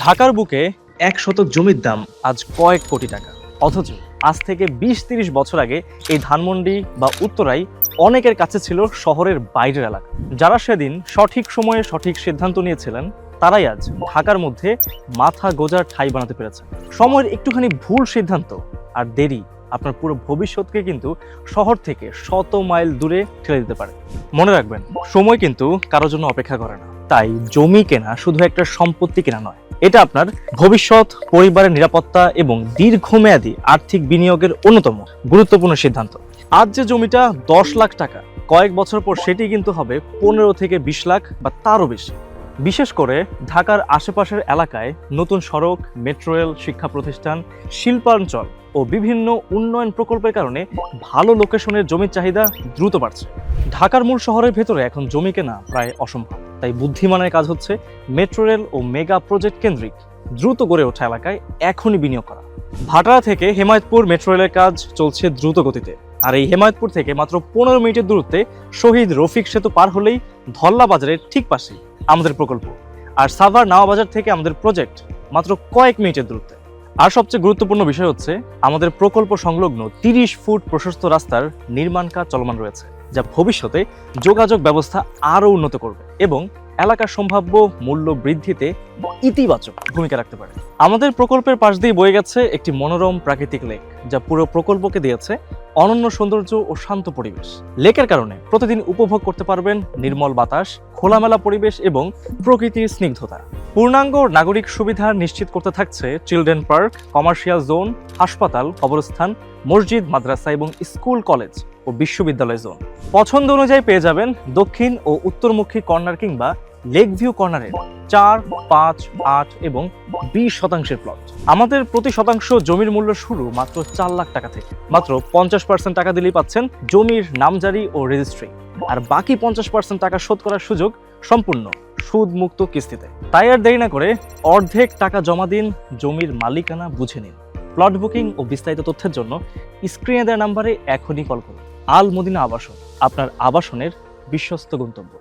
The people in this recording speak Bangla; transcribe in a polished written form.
ঢাকার বুকে ১ শতক জমির দাম আজ কয়েক কোটি টাকা, অথচ আজ থেকে ২০-৩০ বছর আগে এই ধানমন্ডি বা উত্তরাই অনেকের কাছে ছিল শহরের বাইরের এলাকা। যারা সেদিন সঠিক সময়ে সঠিক সিদ্ধান্ত নিয়েছিলেন তারাই আজ ঢাকার মধ্যে মাথা গোঁজার ঠাঁই বানাতে পেরেছে। সময়ের একটুখানি ভুল সিদ্ধান্ত আর দেরি আপনার পুরো ভবিষ্যৎকে কিন্তু শহর থেকে শত মাইল দূরে ঠেলে দিতে পারে। মনে রাখবেন, সময় কিন্তু কারোর জন্য অপেক্ষা করে না। তাই জমি কেনা শুধু একটা সম্পত্তি কেনা নয়, এটা আপনার ভবিষ্যৎ, পরিবারের নিরাপত্তা এবং দীর্ঘমেয়াদী আর্থিক বিনিয়োগের অন্যতম গুরুত্বপূর্ণ সিদ্ধান্ত। আজ যে জমিটা ১০ লাখ টাকা, কয়েক বছর পর সেটি কিন্তু হবে ১৫ থেকে ২০ লাখ বা তারও বেশি। বিশেষ করে ঢাকার আশেপাশের এলাকায় নতুন সড়ক, মেট্রো রেল, শিক্ষা প্রতিষ্ঠান, শিল্পাঞ্চল ও বিভিন্ন উন্নয়ন প্রকল্পের কারণে ভালো লোকেশনের জমির চাহিদা দ্রুত বাড়ছে। ঢাকার মূল শহরের ভেতরে এখন জমি কেনা প্রায় অসম্ভব। তাই বুদ্ধিমানের কাজ হচ্ছে মেট্রো রেল ও মেগা প্রজেক্ট কেন্দ্রিক দ্রুত গড়ে ওঠা এলাকায় এখনই বিনিয়োগ করা। ভাটারা থেকে হেমায়েতপুর মেট্রো রেলের কাজ চলছে দ্রুত গতিতে। আর এই হেমায়েতপুর থেকে মাত্র ১৫ মিনিটের দূরত্বে শহীদ রফিক সেতু পার হলেই ধল্লা বাজারের ঠিক পাশেই আমাদের প্রকল্প। আর সাভার নাওয়া বাজার থেকে আমাদের প্রজেক্ট মাত্র কয়েক মিনিটের দূরত্বে। আর সবচেয়ে গুরুত্বপূর্ণ বিষয় হচ্ছে আমাদের প্রকল্প সংলগ্ন ৩০ ফুট প্রশস্ত রাস্তার নির্মাণ কাজ চলমান রয়েছে, যা ভবিষ্যতে যোগাযোগ ব্যবস্থা আরও উন্নত করবে এবং এলাকার সম্ভাব্য মূল্য বৃদ্ধিতে ইতিবাচক ভূমিকা রাখতে পারে। আমাদের প্রকল্পের পাশ দিয়ে বয়ে গেছে একটি মনোরম প্রাকৃতিক লেক, যা পুরো প্রকল্পকে দিয়েছে অনন্য সৌন্দর্য ও শান্ত পরিবেশ। লেকের কারণে প্রতিদিন উপভোগ করতে পারবেন নির্মল বাতাস, খোলামেলা পরিবেশ এবং প্রকৃতির স্নিগ্ধতা। পূর্ণাঙ্গ নাগরিক সুবিধা নিশ্চিত করতে থাকছে চিলড্রেন পার্ক, কমার্শিয়াল জোন, হাসপাতাল, কবরস্থান, মসজিদ, মাদ্রাসা এবং স্কুল, কলেজ ও বিশ্ববিদ্যালয় জোন। পছন্দ অনুযায়ী পেয়ে যাবেন দক্ষিণ ও উত্তরমুখী কর্নার কিংবা লেক ভিউ কর্নারের ৪, ৫, ৮ এবং ২০% প্লট। আমাদের প্রতি শতাংশ জমির মূল্য শুরু মাত্র ৪ লাখ টাকা থেকে। মাত্র ৫০% টাকা দিলেই পাচ্ছেন জমির নামজারি ও রেজিস্ট্রি, আর বাকি ৫০% টাকা শোধ করার সুযোগ সম্পূর্ণ সুদমুক্ত কিস্তিতে। তাই আর দেরি না করে অর্ধেক টাকা জমা দিন, জমির মালিকানা বুঝে নিন। প্লট বুকিং ও বিস্তারিত তথ্যের জন্য স্ক্রিনে দেওয়া নাম্বারে এখনই কল করুন। আল মদিনা আবাসন, আপনার আবাসনের বিশ্বস্ত গন্তব্য।